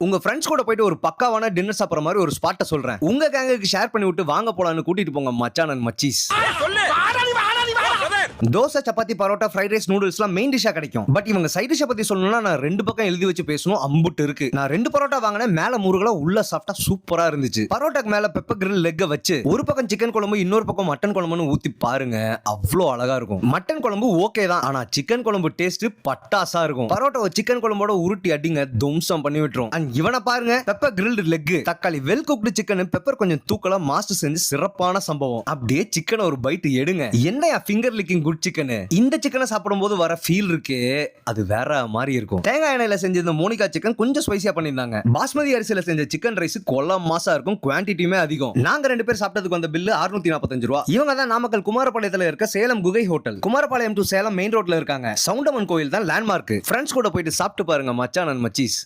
உங்க ஃப்ரெண்ட்ஸ் கூட போயிட்டு ஒரு பக்காவான டின்னர் சாப்பிடுற மாதிரி ஒரு ஸ்பாட்டை சொல்றேன். உங்க கேங்குக்கு ஷேர் பண்ணி விட்டு வாங்க போலான்னு கூட்டிட்டு போங்க மச்சான் அண்ட் மச்சீஸ். தோசை, சப்பாத்தி, பரோட்டா, ஃப்ரைட் ரைஸ், நூடுல்ஸ்லாம் மெயின் டிஷ்ஷா கிடைக்கும். பட் இவங்க சைட் டிஷ்ஷை பத்தி சொல்லணும்னா நான் 2 பக்கம் எழுதி வச்சு பேசணும், அம்புட்டு இருக்கு. நான் 2 பரோட்டா வாங்கினேன், மேல முருகலா உள்ள சாப்பிட்டா சூப்பரா இருந்துச்சு. பரோட்டாக்கு மேல பெப்பர் கிரில் லெக்க வச்சு ஒரு பக்கம் சிக்கன் குழம்பு இன்னொரு பக்கம் மட்டன் குழம்புன்னு ஊத்தி பாருங்க, அவ்வளோ அழகா இருக்கும். மட்டன் குழம்பு ஓகே தான், ஆனா சிக்கன் குழம்பு டேஸ்ட் பட்டாசா இருக்கும். பரோட்டாவை சிக்கன் குழம்போட உருட்டி அடிங்க, தும்சம் பண்ணி விட்டுரும். அண்ட் இவனை பாருங்க, பெப்பர் கிரில்டு லெக், தக்காளி, வெல் குக்டு சிக்கன், பெப்பர் கொஞ்சம் தூக்கலா மாஸ்டர் செஞ்சு சிறப்பான சம்பவம். அப்படியே சிக்கன் ஒரு பைட் எடுங்க, என்னையா ஃபிங்கர் லிக்கிங் குட் சிக்கன். இந்த சிக்கனை சாப்பிடும்போது வர ஃபீல் இருக்கு, அது வேற மாதிரி இருக்கும். தேங்காய் எண்ணெயில செஞ்ச இந்த மோனிகா சிக்கன் கொஞ்சம் ஸ்பைசியா பண்ணிருந்தாங்க. பாஸ்மதி அரிசியில செஞ்ச சிக்கன் ரைஸ் கொல்ல மாசா இருக்கும், குவான்டிட்டியுமே அதிகம். நாங்க 2 பேர் சாப்பிட்டதுக்கு வந்த பில்லு 645 ரூபாய். இவங்க தான் நாமக்கல் குமாரபாளையத்துல இருக்க சேலம் குகை hotel. Kumarapalayam to Salem main ரோட்ல இருக்காங்க. சவுண்டமன் கோயில் தான் லேண்ட்மார்க். ஃப்ரெண்ட்ஸ் கூட போயிட்டு சாப்பிட்டு பாருங்க மச்சான் அண்ட் மச்சீஸ்.